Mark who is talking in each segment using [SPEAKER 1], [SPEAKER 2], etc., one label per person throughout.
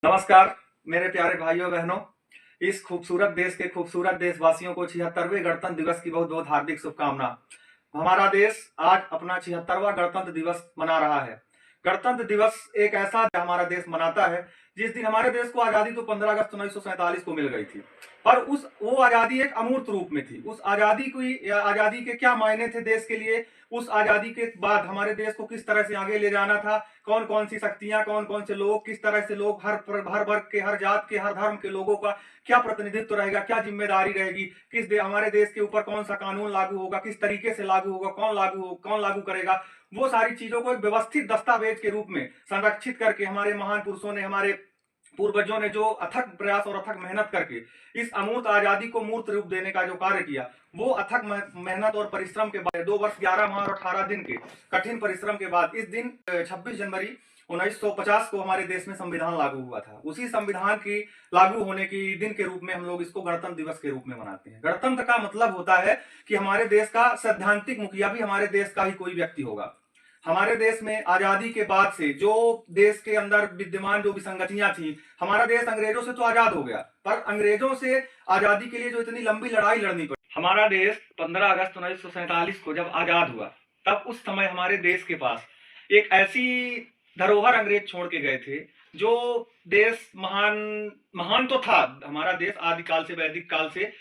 [SPEAKER 1] नमस्कार मेरे प्यारे भाइयों बहनों। इस खूबसूरत देश के खूबसूरत देशवासियों को 76वें गणतंत्र दिवस की बहुत बहुत हार्दिक शुभकामना। हमारा देश आज अपना 76वां गणतंत्र दिवस मना रहा है। गणतंत्र दिवस एक ऐसा हमारा देश मनाता है जिस दिन हमारे देश को आजादी तो 15 अगस्त 1947 को मिल गई थी, पर उस वो आजादी एक अमूर्त रूप में थी। उस आजादी के क्या मायने थे देश के लिए, उस आजादी के बाद हमारे देश को किस तरह से आगे ले जाना था, कौन कौन सी शक्तियां, कौन कौन से लोग, किस तरह से लोग, हर वर्ग के, हर जात के, हर धर्म के लोगों का क्या प्रतिनिधित्व रहेगा, क्या जिम्मेदारी रहेगी, हमारे देश के ऊपर कौन सा कानून लागू होगा, किस तरीके से लागू होगा, कौन लागू करेगा, वो सारी चीजों को एक व्यवस्थित दस्तावेज के रूप में संरक्षित करके हमारे महान पुरुषों ने, हमारे पूर्वजों ने जो अथक प्रयास और अथक मेहनत करके इस अमूर्त आजादी को मूर्त रूप देने का जो कार्य किया, वो अथक मेहनत और परिश्रम के बाद 2 वर्ष 11 माह और 18 दिन के कठिन परिश्रम के बाद इस दिन 26 जनवरी 1950 को हमारे देश में संविधान लागू हुआ था। उसी संविधान की लागू होने के दिन के रूप में हम लोग इसको गणतंत्र दिवस के रूप में मनाते हैं। गणतंत्र का मतलब होता है कि हमारे देश का सैद्धांतिक मुखिया भी हमारे देश का ही कोई व्यक्ति होगा। हमारे देश में आजादी के बाद से जो देश के अंदर विद्यमान जो विसंगतियां थी, हमारा देश अंग्रेजों से तो आजाद हो गया, पर अंग्रेजों से आजादी के लिए जो इतनी लंबी लड़ाई लड़नी पड़ी। हमारा देश 15 अगस्त 1947 को जब आजाद हुआ, तब उस समय हमारे देश के पास एक ऐसी धरोहर अंग्रेज छोड़ के गए थे जो देश महान तो था। हमारा देश आदिकाल से, वैदिक काल से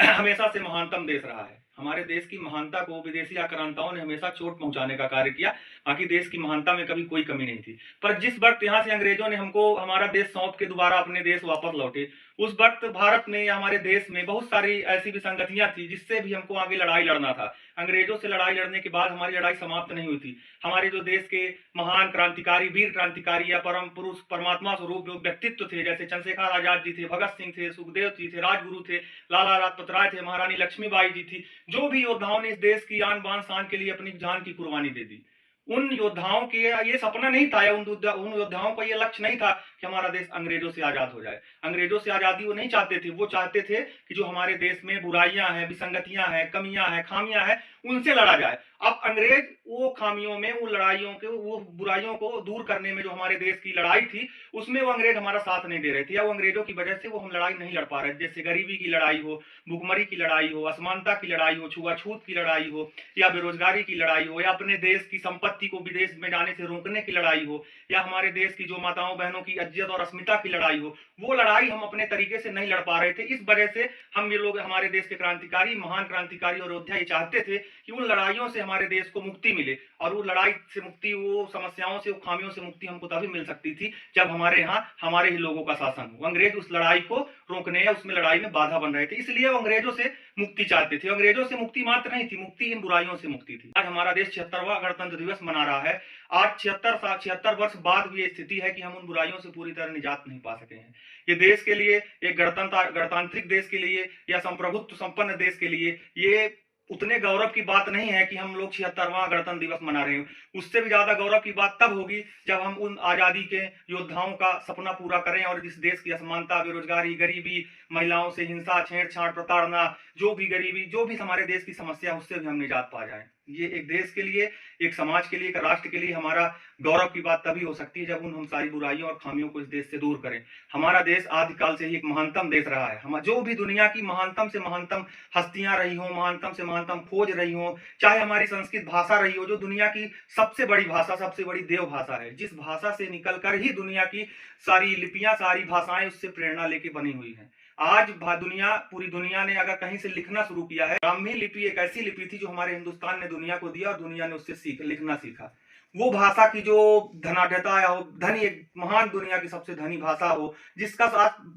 [SPEAKER 1] हमेशा से महानतम देश रहा है। हमारे देश की महानता को विदेशी आक्रांताओं ने हमेशा चोट पहुंचाने का कार्य किया, बाकी देश की महानता में कभी कोई कमी नहीं थी। पर जिस वक्त यहाँ से अंग्रेजों ने हमको हमारा देश सौंप के दोबारा अपने देश वापस लौटे, उस वक्त भारत में या हमारे देश में बहुत सारी ऐसी विसंगतियां थी जिससे भी हमको आगे लड़ाई लड़ना था। अंग्रेजों से लड़ाई लड़ने के बाद हमारी लड़ाई समाप्त नहीं हुई थी। हमारे जो देश के महान क्रांतिकारी, वीर क्रांतिकारी या परम पुरुष, परमात्मा स्वरूप जो व्यक्तित्व थे, जैसे चंद्रशेखर आजाद जी थे, भगत सिंह थे, सुखदेव जी थे, राजगुरु थे, लाला लाजपत राय थे, महारानी लक्ष्मीबाई जी थी, जो भी योद्धाओं ने इस देश की आन बान शान के लिए अपनी जान की कुर्बानी दे दी, उन योद्धाओं के ये सपना नहीं था, या उन योद्धाओं का ये लक्ष्य नहीं था कि हमारा देश अंग्रेजों से आजाद हो जाए। अंग्रेजों से आजादी वो नहीं चाहते थे। वो चाहते थे कि जो हमारे देश में बुराइयां हैं, विसंगतियां हैं, कमियां हैं, खामियां हैं, उनसे लड़ा जाए। अब अंग्रेज वो खामियों में, वो लड़ाइयों के, वो बुराइयों को दूर करने में जो हमारे देश की लड़ाई थी, उसमें वो अंग्रेज हमारा साथ नहीं दे रहे थे, या वो अंग्रेजों की वजह से वो हम लड़ाई नहीं लड़ पा रहे थे। जैसे गरीबी की लड़ाई हो, भुखमरी की लड़ाई हो, असमानता की लड़ाई हो, छुआछूत की लड़ाई हो, या बेरोजगारी की लड़ाई हो, या अपने देश की संपत्ति को विदेश में जाने से रोकने की लड़ाई हो, या हमारे देश की जो माताओं बहनों की इज्जत और अस्मिता की लड़ाई हो, वो लड़ाई हम अपने तरीके से नहीं लड़ पा रहे थे। इस वजह से हम ये लोग, हमारे देश के क्रांतिकारी, महान क्रांतिकारी और योद्धा, ये चाहते थे कि उन लड़ाइयों से हमारे देश को मुक्ति मिले। और वो लड़ाई से मुक्ति, वो समस्याओं से, वो खामियों से मुक्ति हमको तभी मिल सकती थी जब हमारे यहाँ हमारे ही लोगों का शासन हो। अंग्रेज उस लड़ाई को रोकने या उसमें लड़ाई में बाधा बन रहे थे, इसलिए वो अंग्रेजों से मुक्ति चाहते थे। अंग्रेजों से मुक्ति मात्र नहीं थी, मुक्ति इन बुराइयों से मुक्ति थी। आज हमारा देश 76वां गणतंत्र दिवस मना रहा है। आज 76 वर्ष बाद भी ये स्थिति है कि हम उन बुराइयों से पूरी तरह निजात नहीं पा सके हैं। ये देश के लिए, एक गणतांत्रिक देश के लिए या संप्रभुत्व संपन्न देश के लिए ये उतने गौरव की बात नहीं है कि हम लोग 76वां गणतंत्र दिवस मना रहे हैं। उससे भी ज्यादा गौरव की बात तब होगी जब हम उन आजादी के योद्धाओं का सपना पूरा करें और इस देश की असमानता, बेरोजगारी, गरीबी, महिलाओं से हिंसा, छेड़छाड़, प्रताड़ना, जो भी गरीबी, जो भी हमारे देश की समस्या, उससे भी हम निजात पा जाएं। ये एक देश के लिए, एक समाज के लिए, एक राष्ट्र के लिए हमारा गौरव की बात तभी हो सकती है जब हम सारी बुराइयों और खामियों को इस देश से दूर करें। हमारा देश आदिकाल से ही एक महानतम देश रहा है। हम जो भी दुनिया की महानतम से महानतम हस्तियां रही हो, महानतम से महानतम खोज रही हो, चाहे हमारी संस्कृत भाषा रही हो, जो दुनिया की सबसे बड़ी भाषा, सबसे बड़ी देव भाषा है, जिस भाषा से निकलकर ही दुनिया की सारी लिपियां, सारी भाषाएं उससे प्रेरणा लेके बनी हुई हैं। आज पूरी दुनिया ने अगर कहीं से लिखना शुरू किया है, ब्राह्मी लिपि एक ऐसी लिपि थी जो हमारे हिंदुस्तान ने दुनिया को दिया और दुनिया ने उससे लिखना सीखा। वो भाषा की जो धनाढ़ता या धनी, एक महान, दुनिया की सबसे धनी भाषा हो, जिसका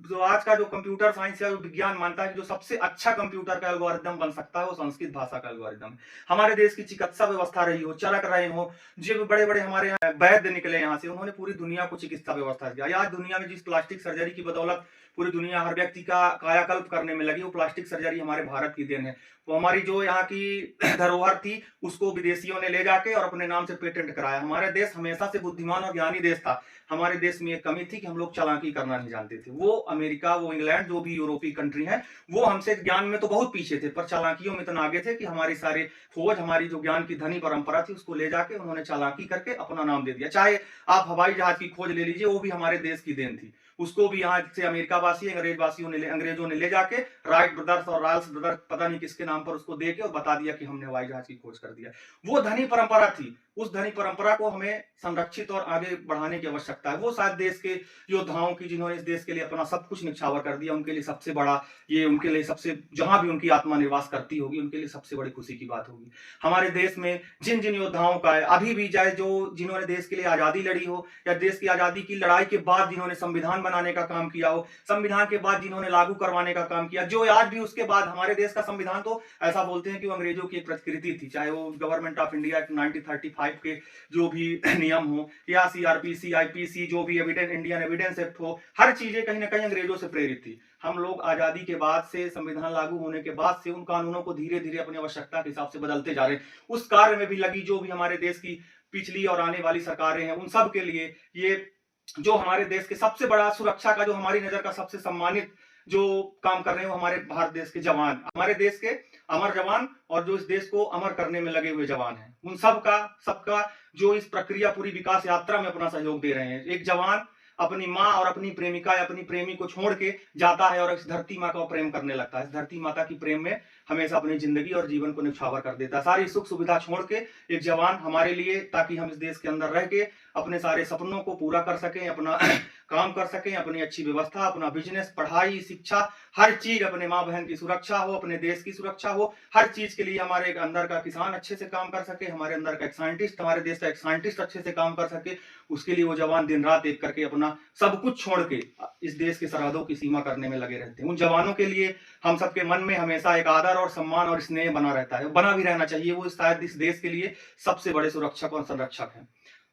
[SPEAKER 1] जो आज का जो कंप्यूटर साइंस या विज्ञान मानता है कि जो सबसे अच्छा कंप्यूटर का एल्गोरिदम बन सकता है वो संस्कृत भाषा का एल्गोरिदम। हमारे देश की चिकित्सा व्यवस्था रही हो, चरक रहे हो, जो बड़े बड़े हमारे यहाँ वैद्य निकले यहाँ से, उन्होंने पूरी दुनिया को चिकित्सा व्यवस्था दिया। आज दुनिया में जिस प्लास्टिक सर्जरी की बदौलत पूरी दुनिया हर व्यक्ति का कायाकल्प करने में लगी, वो प्लास्टिक सर्जरी हमारे भारत की देन है। वो हमारी जो यहाँ की धरोहर थी उसको विदेशियों ने ले जाके और अपने नाम से पेटेंट कराया। हमारा देश हमेशा से बुद्धिमान और ज्ञानी देश था। हमारे देश में एक कमी थी कि हम लोग चालाकी करना नहीं जानते थे। वो अमेरिका, वो इंग्लैंड, जो भी यूरोपीय कंट्री है, वो हमसे ज्ञान में तो बहुत पीछे थे, पर चालाकियों में इतना आगे थे कि हमारी सारे खोज, हमारी जो ज्ञान की धनी परंपरा थी, उसको ले जाके उन्होंने चालाकी करके अपना नाम दे दिया। चाहे आप हवाई जहाज की खोज ले लीजिए, वो भी हमारे देश की देन थी। उसको भी यहाँ से अमेरिका वासी अंग्रेजों ने ले जाके राइट ब्रदर्स और रॉयल्स ब्रदर्स पता नहीं किसके नाम पर उसको दे के और बता दिया कि हमने हवाई जहाज की खोज कर दिया। वो धनी परंपरा थी, उस धनी परंपरा को हमें संरक्षित और आगे बढ़ाने की आवश्यकता है। वो शायद देश के योद्धाओं की, जिन्होंने इस देश के लिए अपना सब कुछ निछावर कर दिया, उनके लिए सबसे बड़ा, ये उनके लिए सबसे, जहां भी उनकी आत्मा निवास करती होगी उनके लिए सबसे बड़ी खुशी की बात होगी। हमारे देश में जिन जिन योद्धाओं का है अभी भी, चाहे जो जिन्होंने देश के लिए आजादी लड़ी हो या देश की आजादी की लड़ाई के बाद जिन्होंने संविधान बनाने का काम किया हो, संविधान के बाद जिन्होंने लागू करवाने का काम किया, जो आज भी उसके बाद, हमारे देश का संविधान तो ऐसा बोलते हैं कि वो अंग्रेजों की एक प्रतिकृति थी, चाहे वो गवर्नमेंट ऑफ इंडिया 1935 के जो भी नियम हो या सीआरपीसी, आईपीसी, जो भी इंडियन एविडेंस एक्ट हो, हर चीजें कहीं ना कहीं अंग्रेजों से प्रेरित थी। हम लोग आजादी के बाद से, संविधान लागू होने के बाद से उन कानूनों को धीरे धीरे अपनी आवश्यकता के हिसाब से बदलते जा रहे हैं। उस कार्य में भी लगी जो भी हमारे देश की पिछली और आने वाली सरकारें हैं, उन सब के लिए ये जो हमारे देश के सबसे बड़ा सुरक्षा का, जो हमारी नजर का सबसे सम्मानित जो काम कर रहे हैं, वो हमारे भारत देश के जवान, हमारे देश के अमर जवान और जो इस देश को अमर करने में लगे हुए जवान हैं, उन सबका जो इस प्रक्रिया, पूरी विकास यात्रा में अपना सहयोग दे रहे हैं। एक जवान अपनी माँ और अपनी प्रेमिका या अपनी प्रेमी को छोड़ के जाता है और इस धरती माँ का प्रेम करने लगता है, इस धरती माता की प्रेम में हमेशा अपनी जिंदगी और जीवन को निछावर कर देता है। सारी सुख सुविधा छोड़ के एक जवान हमारे लिए, ताकि हम इस देश के अंदर रह के अपने सारे सपनों को पूरा कर सकें, अपना काम कर सकें, अपनी अच्छी व्यवस्था, अपना बिजनेस, पढ़ाई, शिक्षा, हर चीज, अपने माँ बहन की सुरक्षा हो, अपने देश की सुरक्षा हो, हर चीज के लिए हमारे अंदर का किसान अच्छे से काम कर सके, हमारे अंदर का एक साइंटिस्ट, हमारे देश का एक साइंटिस्ट अच्छे से काम कर सके, उसके लिए वो जवान दिन रात एक करके अपना सब कुछ छोड़ के इस देश की सरहदों की सीमा करने में लगे रहते हैं। उन जवानों के लिए हम सबके मन में हमेशा एक आदर और सम्मान और स्नेह बना रहता है, बना भी रहना चाहिए। वो शायद इस देश के लिए सबसे बड़े सुरक्षक और संरक्षक हैं।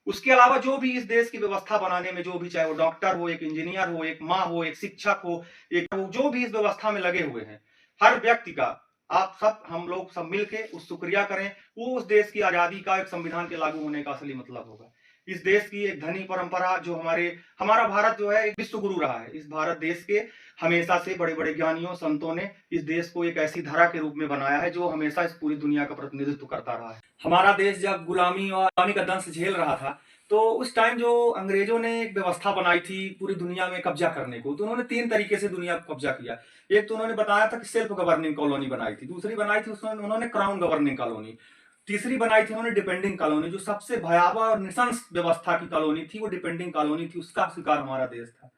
[SPEAKER 1] उसके अलावा जो भी इस देश की व्यवस्था बनाने में, जो भी, चाहे वो डॉक्टर हो, एक इंजीनियर हो, एक माँ हो, एक शिक्षक हो, एक जो भी इस व्यवस्था में लगे हुए हैं, हर व्यक्ति का, आप सब, हम लोग सब मिलके उस शुक्रिया करें। वो उस देश की आजादी का, एक संविधान के लागू होने का असली मतलब होगा। इस देश की एक धनी परंपरा, जो हमारा भारत जो है एक विश्व गुरु रहा है। इस भारत देश के हमेशा से बड़े बड़े ज्ञानियों, संतों ने इस देश को एक ऐसी धरा के रूप में बनाया है जो हमेशा इस पूरी दुनिया का प्रतिनिधित्व करता रहा है। हमारा देश जब गुलामी और गुलामी का दंश झेल रहा था, तो उस टाइम जो अंग्रेजों ने एक व्यवस्था बनाई थी पूरी दुनिया में कब्जा करने को, तो उन्होंने 3 तरीके से दुनिया को कब्जा किया। एक तो उन्होंने बताया था कि सेल्फ गवर्निंग कॉलोनी बनाई थी, दूसरी बनाई थी उसमें उन्होंने क्राउन गवर्निंग कॉलोनी, तीसरी बनाई थी उन्होंने डिपेंडिंग कॉलोनी। जो सबसे भयावह और नृशंस व्यवस्था की कॉलोनी थी वो डिपेंडिंग कॉलोनी थी, उसका शिकार हमारा देश था।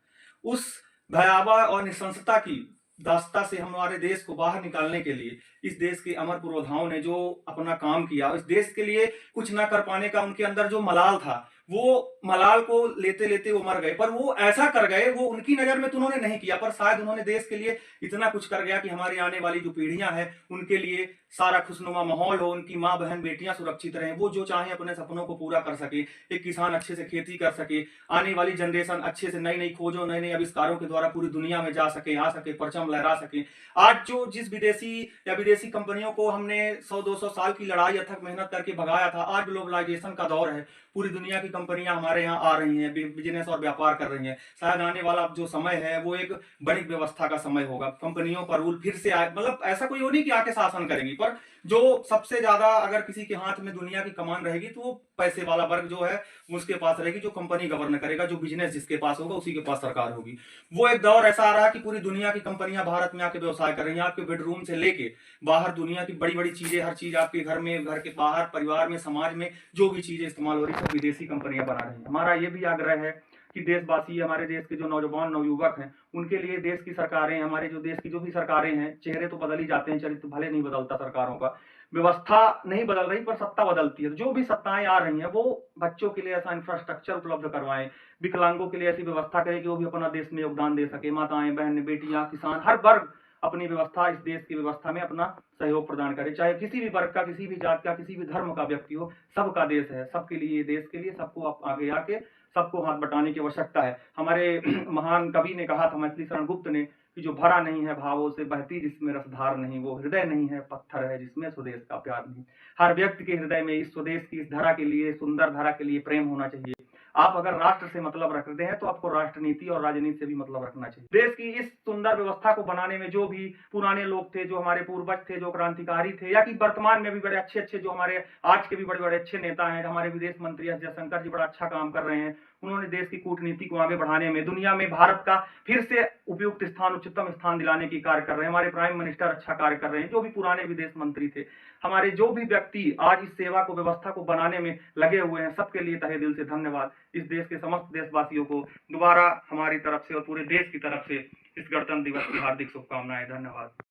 [SPEAKER 1] उस भयावह और नृशंसता की दास्ता से हमारे देश को बाहर निकालने के लिए इस देश के अमर पुरोधाओं ने जो अपना काम किया, इस देश के लिए कुछ ना कर पाने का उनके अंदर जो मलाल था, वो मलाल को लेते लेते वो मर गए। पर वो ऐसा कर गए, वो उनकी नजर में तो उन्होंने नहीं किया, पर शायद उन्होंने देश के लिए इतना कुछ कर गया कि हमारी आने वाली जो पीढ़ियां हैं उनके लिए सारा खुशनुमा माहौल हो, उनकी माँ बहन बेटियां सुरक्षित रहें, वो जो चाहे अपने सपनों को पूरा कर सके, एक किसान अच्छे से खेती कर सके, आने वाली जनरेशन अच्छे से नई नई खोजों, नए नए आविष्कारों के द्वारा पूरी दुनिया में जा सके, आ सके, परचम लहरा सके। आज जो जिस विदेशी या विदेशी कंपनियों को हमने 100-200 साल की लड़ाई अथक मेहनत करके भगाया था, आज ग्लोबलाइजेशन का दौर है, पूरी दुनिया की कंपनियां हमारे यहाँ आ रही हैं, बिजनेस और व्यापार कर रही हैं। शायद आने वाला जो समय है वो एक बड़ी व्यवस्था का समय होगा, कंपनियों का रूल फिर से आए, मतलब ऐसा कोई हो नहीं कि आके शासन करेगी, पर जो सबसे ज्यादा अगर किसी के हाथ में दुनिया की कमान रहेगी तो वो पैसे वाला वर्ग जो है उसके पास रहेगी, जो कंपनी गवर्न करेगा, जो बिजनेस जिसके पास होगा उसी के पास सरकार होगी। वो एक दौर ऐसा आ रहा है कि पूरी दुनिया की कंपनियां भारत में आके व्यवसाय कर रही हैं, आपके बेडरूम से लेके बाहर दुनिया की बड़ी बड़ी चीजें, हर चीज आपके घर में, घर के बाहर, परिवार में, समाज में जो भी चीजें इस्तेमाल हो रही है सब विदेशी कंपनियां बना रही हैं। हमारा ये भी आग्रह है कि देशवासी, हमारे देश के जो नौजवान नवयुवक हैं, उनके लिए देश की सरकारें, हमारे जो देश की जो भी सरकारें हैं, चेहरे तो बदल ही जाते हैं, चरित्र भले नहीं बदलता सरकारों का, व्यवस्था नहीं बदल रही पर सत्ता बदलती है। जो भी सत्ताएं आ रही हैं वो बच्चों के लिए ऐसा इंफ्रास्ट्रक्चर उपलब्ध करवाएं, विकलांगों के लिए ऐसी व्यवस्था करें कि वो भी अपना देश में योगदान दे सके, माताएं, बहन, बेटियां, किसान, हर वर्ग अपनी व्यवस्था, इस देश की व्यवस्था में अपना सहयोग प्रदान करे, चाहे किसी भी वर्ग का, किसी भी जात का, किसी भी धर्म का व्यक्ति हो, सबका देश है, सबके लिए, देश के लिए सबको आगे आके सबको हाथ बटाने की आवश्यकता है। हमारे महान कवि ने कहा था, मैथिली शरण गुप्त ने, कि जो भरा नहीं है भावों से, बहती जिसमें रसधार नहीं, वो हृदय नहीं है, पत्थर है जिसमें स्वदेश का प्यार नहीं। हर व्यक्ति के हृदय में इस स्वदेश की, इस धरा के लिए, सुंदर धरा के लिए प्रेम होना चाहिए। आप अगर राष्ट्र से मतलब रखते हैं तो आपको राष्ट्रनीति और राजनीति से भी मतलब रखना चाहिए। देश की इस सुंदर व्यवस्था को बनाने में जो भी पुराने लोग थे, जो हमारे पूर्वज थे, जो क्रांतिकारी थे, या कि वर्तमान में भी बड़े अच्छे अच्छे, जो हमारे आज के भी बड़े बड़े अच्छे नेता हैं, हमारे विदेश मंत्री एस जयशंकर जी बड़ा अच्छा काम कर रहे हैं, उन्होंने देश की कूटनीति को आगे बढ़ाने में, दुनिया में भारत का फिर से उपयुक्त स्थान, उच्चतम स्थान दिलाने की कार्य कर रहे हैं। हमारे प्राइम मिनिस्टर अच्छा कार्य कर रहे हैं, जो भी पुराने विदेश मंत्री थे, हमारे जो भी व्यक्ति आज इस सेवा को, व्यवस्था को बनाने में लगे हुए हैं, सबके लिए तहे दिल से धन्यवाद। इस देश के समस्त देशवासियों को दोबारा हमारी तरफ से और पूरे देश की तरफ से इस गणतंत्र दिवस की हार्दिक शुभकामनाएं। धन्यवाद।